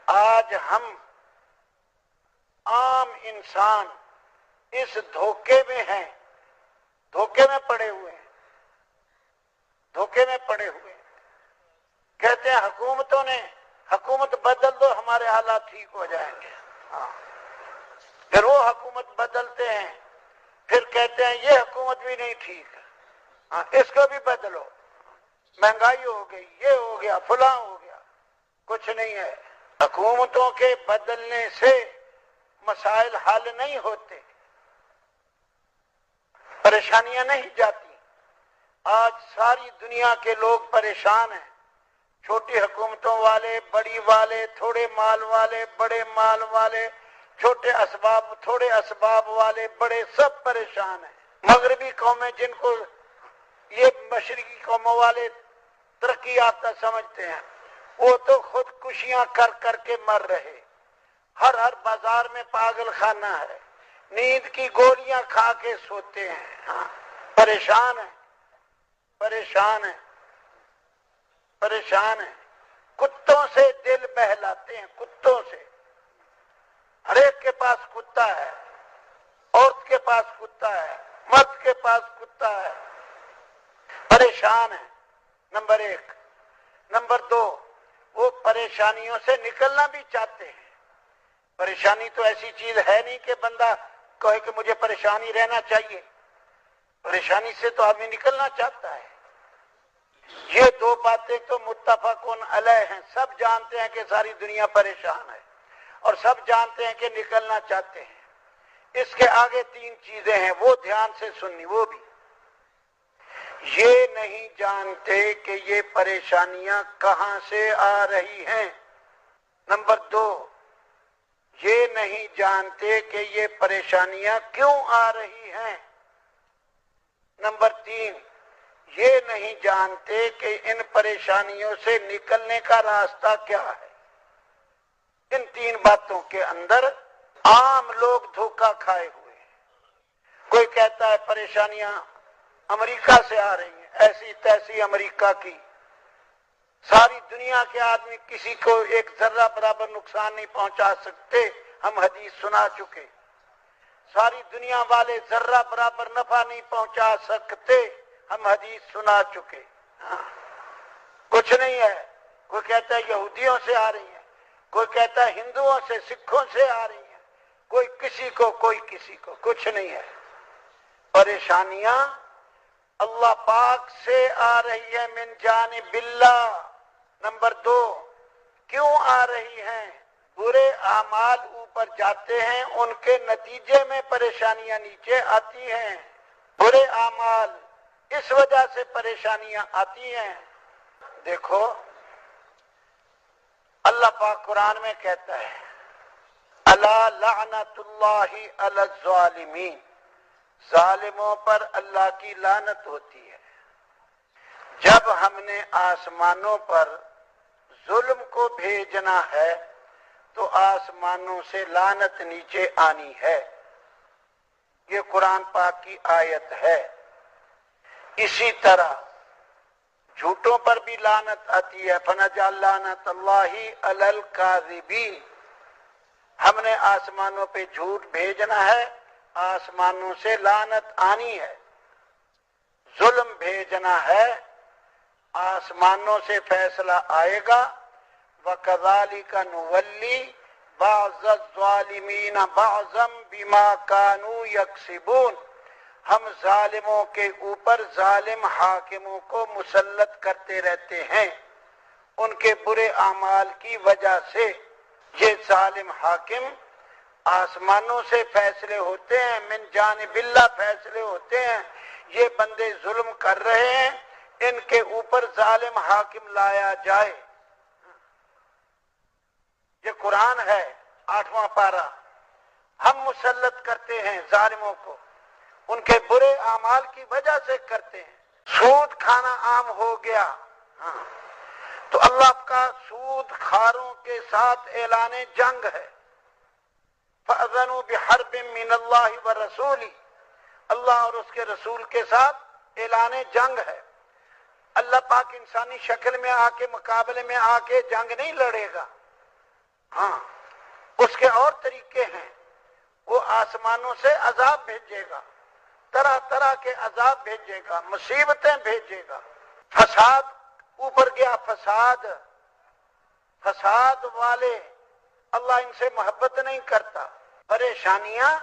آج ہم عام انسان اس دھوکے میں ہیں، دھوکے میں پڑے ہوئے ہیں، دھوکے میں پڑے ہوئے ہیں۔ کہتے ہیں حکومتوں نے حکومت بدل دو ہمارے حالات ٹھیک ہو جائیں گے، پھر وہ حکومت بدلتے ہیں، پھر کہتے ہیں یہ حکومت بھی نہیں ٹھیک ہے، اس کو بھی بدلو، مہنگائی ہو گئی، یہ ہو گیا، فلاں ہو گیا۔ کچھ نہیں ہے، حکومتوں کے بدلنے سے مسائل حل نہیں ہوتے، پریشانیاں نہیں جاتی۔ آج ساری دنیا کے لوگ پریشان ہیں، چھوٹی حکومتوں والے، بڑی والے، تھوڑے مال والے، بڑے مال والے، چھوٹے اسباب تھوڑے اسباب والے، بڑے، سب پریشان ہیں۔ مغربی قومیں جن کو یہ مشرقی قوموں والے ترقی یافتہ سمجھتے ہیں، وہ تو خودکشیاں کر کر کے مر رہے، ہر بازار میں پاگل خانہ ہے، نیند کی گولیاں کھا کے سوتے ہیں، پریشان ہیں، پریشان ہیں، پریشان ہیں، کتوں سے دل بہلاتے ہیں، کتوں سے۔ ہر ایک کے پاس کتا ہے، عورت کے پاس کتا ہے، مرد کے پاس کتا ہے، پریشان ہے۔ نمبر ایک۔ نمبر دو، وہ پریشانیوں سے نکلنا بھی چاہتے ہیں۔ پریشانی تو ایسی چیز ہے نہیں کہ بندہ کہے کہ مجھے پریشانی رہنا چاہیے، پریشانی سے تو آدمی نکلنا چاہتا ہے۔ یہ دو باتیں تو متفقن علیہ ہیں، سب جانتے ہیں کہ ساری دنیا پریشان ہے اور سب جانتے ہیں کہ نکلنا چاہتے ہیں۔ اس کے آگے تین چیزیں ہیں، وہ دھیان سے سننی، وہ بھی یہ نہیں جانتے کہ یہ پریشانیاں کہاں سے آ رہی ہیں۔ نمبر دو، یہ نہیں جانتے کہ یہ پریشانیاں کیوں آ رہی ہیں۔ نمبر تین، یہ نہیں جانتے کہ ان پریشانیوں سے نکلنے کا راستہ کیا ہے۔ ان تین باتوں کے اندر عام لوگ دھوکہ کھائے ہوئے ہیں۔ کوئی کہتا ہے پریشانیاں امریکہ سے آ رہی ہیں، ایسی تیسی امریکہ کی، ساری دنیا کے آدمی کسی کو ایک ذرہ برابر نقصان نہیں پہنچا سکتے، ہم حدیث سنا چکے۔ ساری دنیا والے ذرہ برابر نفع نہیں پہنچا سکتے، ہم حدیث سنا چکے۔ کچھ نہیں ہے۔ کوئی کہتا ہے یہودیوں سے آ رہی ہیں، کوئی کہتا ہے ہندوؤں سے، سکھوں سے آ رہی ہیں، کوئی کسی کو، کوئی کسی کو، کچھ نہیں ہے۔ پریشانیاں اللہ پاک سے آ رہی ہے، من جانب اللہ۔ نمبر دو، کیوں آ رہی ہیں؟ برے اعمال اوپر جاتے ہیں، ان کے نتیجے میں پریشانیاں نیچے آتی ہیں۔ برے اعمال، اس وجہ سے پریشانیاں آتی ہیں۔ دیکھو اللہ پاک قرآن میں کہتا ہے الا لعنت اللہ علی الظالمین، ظالموں پر اللہ کی لعنت ہوتی ہے۔ جب ہم نے آسمانوں پر ظلم کو بھیجنا ہے تو آسمانوں سے لعنت نیچے آنی ہے، یہ قرآن پاک کی آیت ہے۔ اسی طرح جھوٹوں پر بھی لعنت آتی ہے، فنجعل لعنت اللہ علی الکاذبین، ہم نے آسمانوں پہ جھوٹ بھیجنا ہے، آسمانوں سے لعنت آنی ہے۔ ظلم بھیجنا ہے، آسمانوں سے فیصلہ آئے گا۔ وَكَذَلِكَ نُوَلِّي بَعْضَ الظَّالِمِينَ بَعْضًا بِمَا كَانُوا يَكْسِبُونَ، ہم ظالموں کے اوپر ظالم حاکموں کو مسلط کرتے رہتے ہیں ان کے برے اعمال کی وجہ سے۔ یہ ظالم حاکم، آسمانوں سے فیصلے ہوتے ہیں، من جانب اللہ فیصلے ہوتے ہیں، یہ بندے ظلم کر رہے ہیں، ان کے اوپر ظالم حاکم لایا جائے۔ یہ قرآن ہے، 8واں پارہ۔ ہم مسلط کرتے ہیں ظالموں کو، ان کے برے اعمال کی وجہ سے کرتے ہیں۔ سود کھانا عام ہو گیا، تو اللہ کا سود خاروں کے ساتھ اعلان جنگ ہے۔ فَأَذَنُوا بِحَرْبٍ مِّنَ اللَّهِ وَرَسُولِهِ، اللہ اور اس کے رسول کے ساتھ اعلان جنگ ہے۔ اللہ پاک انسانی شکل میں آ کے، مقابلے میں آ کے جنگ نہیں لڑے گا، ہاں اس کے اور طریقے ہیں، وہ آسمانوں سے عذاب بھیجے گا، طرح طرح کے عذاب بھیجے گا، مصیبتیں بھیجے گا، فساد اوپر گیا، فساد والے اللہ ان سے محبت نہیں کرتا، پریشانیاں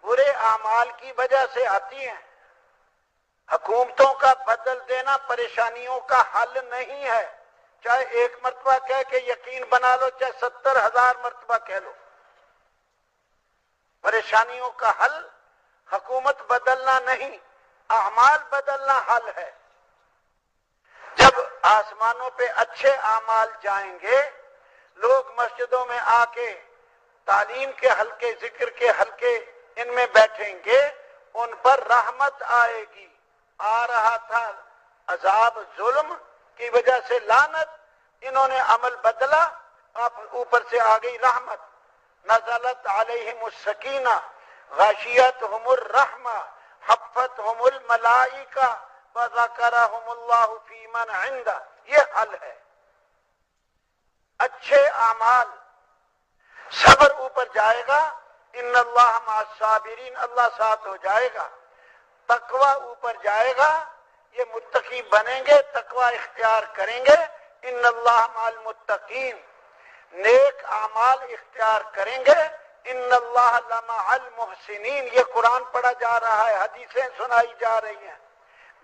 برے اعمال کی وجہ سے آتی ہیں۔ حکومتوں کا بدل دینا پریشانیوں کا حل نہیں ہے، چاہے ایک مرتبہ کہہ کے یقین بنا لو، چاہے 70,000 مرتبہ کہہ لو، پریشانیوں کا حل حکومت بدلنا نہیں، اعمال بدلنا حل ہے۔ جب آسمانوں پہ اچھے اعمال جائیں گے، لوگ مسجدوں میں آ کے تعلیم کے حلقے، ذکر کے حلقے ان میں بیٹھیں گے، ان پر رحمت آئے گی۔ آ رہا تھا عذاب ظلم کی وجہ سے لعنت، انہوں نے عمل بدلا، اب اوپر سے آ گئی رحمت۔ نزلت علیہم السکینہ غاشیتہم الرحمہ حفتہم الملائکہ وذکرہم اللہ فی من عندہ، یہ حل ہے۔ اچھے اعمال، صبر اوپر جائے گا، ان اللہ مع الصابرین، اللہ ساتھ ہو جائے گا۔ تقوی اوپر جائے گا، یہ متقی بنیں گے، تقوی اختیار کریں گے، ان اللہ مع المتقین، نیک اعمال اختیار کریں گے، ان اللہ لمع المحسنین، یہ قرآن پڑھا جا رہا ہے، حدیثیں سنائی جا رہی ہیں۔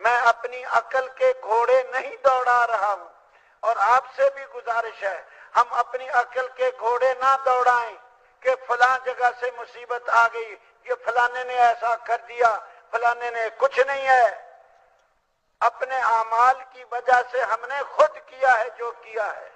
میں اپنی عقل کے گھوڑے نہیں دوڑا رہا ہوں، اور آپ سے بھی گزارش ہے ہم اپنی عقل کے گھوڑے نہ دوڑائیں کہ فلاں جگہ سے مصیبت آ گئی، یہ فلانے نے ایسا کر دیا، فلانے نے، کچھ نہیں ہے، اپنے اعمال کی وجہ سے ہم نے خود کیا ہے جو کیا ہے۔